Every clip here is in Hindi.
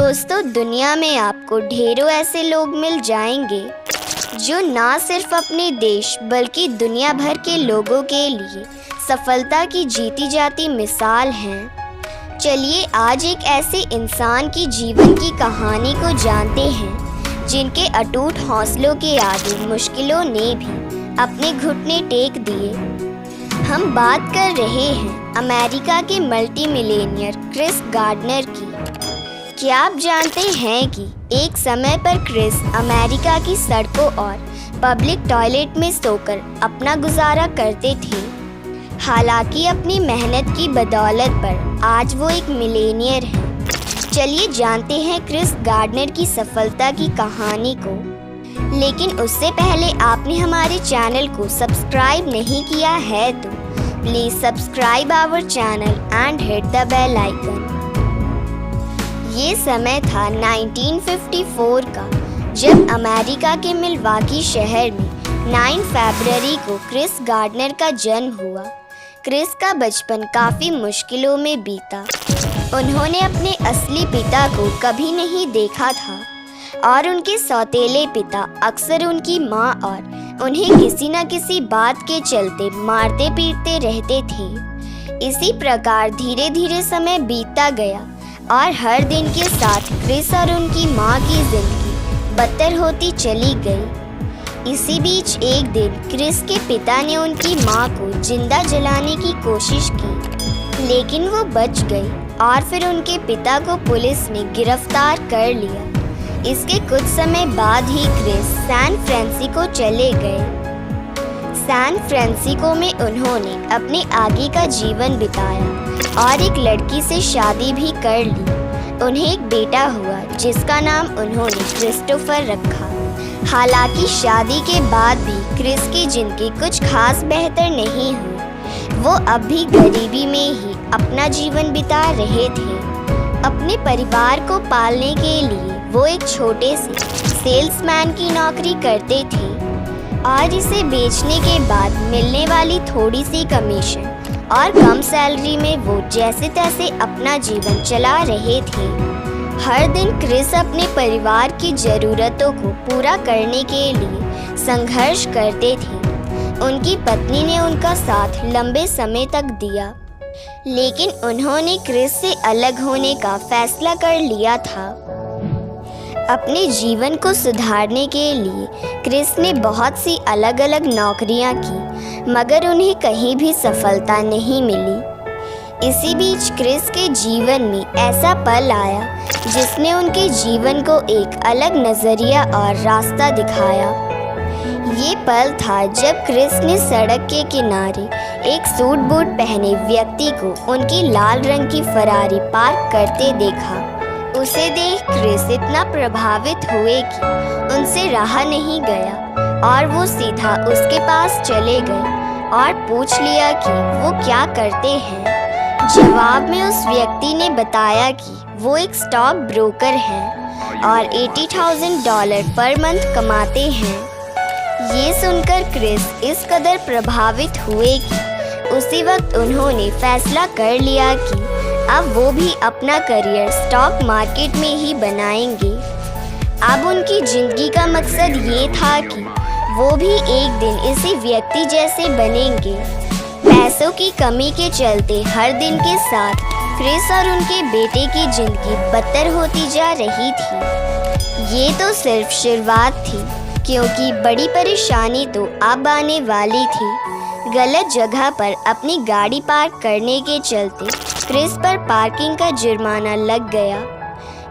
दोस्तों, दुनिया में आपको ढेरों ऐसे लोग मिल जाएंगे जो ना सिर्फ अपने देश बल्कि दुनिया भर के लोगों के लिए सफलता की जीती जाती मिसाल हैं। चलिए आज एक ऐसे इंसान की जीवन की कहानी को जानते हैं जिनके अटूट हौसलों के आगे मुश्किलों ने भी अपने घुटने टेक दिए। हम बात कर रहे हैं अमेरिका के मल्टी मिलियनियर क्रिस गार्डनर की। क्या आप जानते हैं कि एक समय पर क्रिस अमेरिका की सड़कों और पब्लिक टॉयलेट में सोकर अपना गुजारा करते थे। हालांकि अपनी मेहनत की बदौलत पर आज वो एक मिलियनियर है। चलिए जानते हैं क्रिस गार्डनर की सफलता की कहानी को। लेकिन उससे पहले आपने हमारे चैनल को सब्सक्राइब नहीं किया है तो please subscribe our channel and hit the bell icon. ये समय था 1954 का, जब अमेरिका के मिल्वाकी शहर में 9 फरवरी को क्रिस गार्डनर का जन्म हुआ। क्रिस का बचपन काफ़ी मुश्किलों में बीता। उन्होंने अपने असली पिता को कभी नहीं देखा था और उनके सौतेले पिता अक्सर उनकी माँ और उन्हें किसी न किसी बात के चलते मारते पीटते रहते थे। इसी प्रकार धीरे धीरे समय बीतता गया और हर दिन के साथ क्रिस और उनकी माँ की जिंदगी बदतर होती चली गई। इसी बीच एक दिन क्रिस के पिता ने उनकी माँ को जिंदा जलाने की कोशिश की, लेकिन वो बच गई और फिर उनके पिता को पुलिस ने गिरफ्तार कर लिया। इसके कुछ समय बाद ही क्रिस सैन फ्रांसिस्को चले गए। सैन फ्रांसिस्को में उन्होंने अपने आगे का जीवन बिताया और एक लड़की से शादी भी कर ली। उन्हें एक बेटा हुआ जिसका नाम उन्होंने क्रिस्टोफर रखा। हालांकि शादी के बाद भी क्रिस की जिंदगी कुछ खास बेहतर नहीं हुई। वो अब भी गरीबी में ही अपना जीवन बिता रहे थे। अपने परिवार को पालने के लिए वो एक छोटे से सेल्समैन की नौकरी करते थे और इसे बेचने के बाद मिलने वाली थोड़ी सी कमीशन और कम सैलरी में वो जैसे तैसे अपना जीवन चला रहे थे। हर दिन क्रिस अपने परिवार की ज़रूरतों को पूरा करने के लिए संघर्ष करते थे। उनकी पत्नी ने उनका साथ लंबे समय तक दिया, लेकिन उन्होंने क्रिस से अलग होने का फैसला कर लिया था। अपने जीवन को सुधारने के लिए क्रिस ने बहुत सी अलग अलग नौकरियां की, मगर उन्हें कहीं भी सफलता नहीं मिली। इसी बीच क्रिस के जीवन में ऐसा पल आया जिसने उनके जीवन को एक अलग नज़रिया और रास्ता दिखाया। ये पल था जब क्रिस ने सड़क के किनारे एक सूट बूट पहने व्यक्ति को उनकी लाल रंग की फरारी पार्क करते देखा। उसे देख क्रिस इतना प्रभावित हुए कि उनसे रहा नहीं गया और वो सीधा उसके पास चले गए और पूछ लिया कि वो क्या करते हैं। जवाब में उस व्यक्ति ने बताया कि वो एक स्टॉक ब्रोकर हैं और $80,000 पर मंथ कमाते हैं। ये सुनकर क्रिस इस कदर प्रभावित हुए कि उसी वक्त उन्होंने फैसला कर लिया कि अब वो भी अपना करियर स्टॉक मार्केट में ही बनाएंगे। अब उनकी जिंदगी का मकसद ये था कि वो भी एक दिन इसी व्यक्ति जैसे बनेंगे। पैसों की कमी के चलते हर दिन के साथ क्रिस और उनके बेटे की जिंदगी बदतर होती जा रही थी। ये तो सिर्फ शुरुआत थी, क्योंकि बड़ी परेशानी तो अब आने वाली थी। गलत जगह पर अपनी गाड़ी पार्क करने के चलते क्रिस पर पार्किंग का जुर्माना लग गया।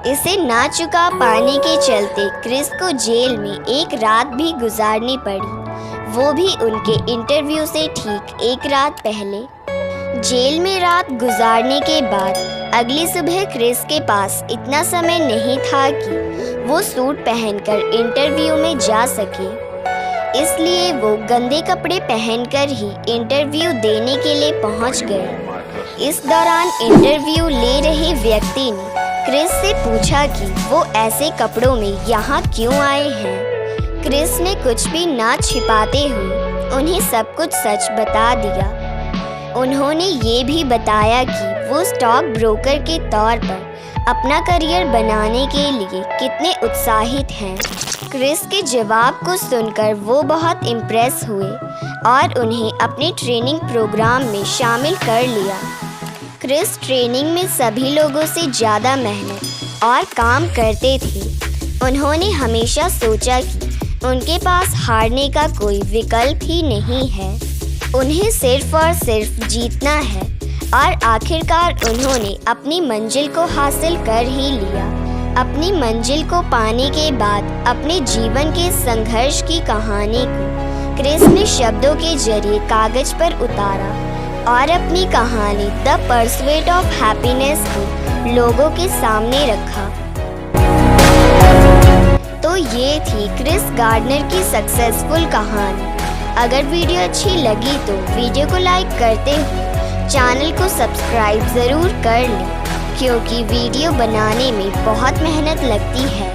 इसे ना चुका पाने के चलते क्रिस को जेल में एक रात भी गुजारनी पड़ी, वो भी उनके इंटरव्यू से ठीक एक रात पहले। जेल में रात गुजारने के बाद अगली सुबह क्रिस के पास इतना समय नहीं था कि वो सूट पहनकर इंटरव्यू में जा सके। इसलिए वो गंदे कपड़े पहनकर ही इंटरव्यू देने के लिए पहुंच गए। इस दौरान इंटरव्यू ले रहे व्यक्ति ने क्रिस से पूछा कि वो ऐसे कपड़ों में यहाँ क्यों आए हैं। क्रिस ने कुछ भी ना छिपाते हुए उन्हें सब कुछ सच बता दिया। उन्होंने ये भी बताया कि वो स्टॉक ब्रोकर के तौर पर अपना करियर बनाने के लिए कितने उत्साहित हैं। क्रिस के जवाब को सुनकर वो बहुत इम्प्रेस हुए और उन्हें अपने ट्रेनिंग प्रोग्राम में शामिल कर लिया। क्रिस ट्रेनिंग में सभी लोगों से ज़्यादा मेहनत और काम करते थे। उन्होंने हमेशा सोचा कि उनके पास हारने का कोई विकल्प ही नहीं है, उन्हें सिर्फ और सिर्फ जीतना है। और आखिरकार उन्होंने अपनी मंजिल को हासिल कर ही लिया। अपनी मंजिल को पाने के बाद अपने जीवन के संघर्ष की कहानी को क्रिस ने शब्दों के जरिए कागज पर उतारा और अपनी कहानी द परस्यूट ऑफ हैप्पीनेस को लोगों के सामने रखा। तो ये थी क्रिस गार्डनर की सक्सेसफुल कहानी। अगर वीडियो अच्छी लगी तो वीडियो को लाइक करते हुए चैनल को सब्सक्राइब ज़रूर कर लें, क्योंकि वीडियो बनाने में बहुत मेहनत लगती है।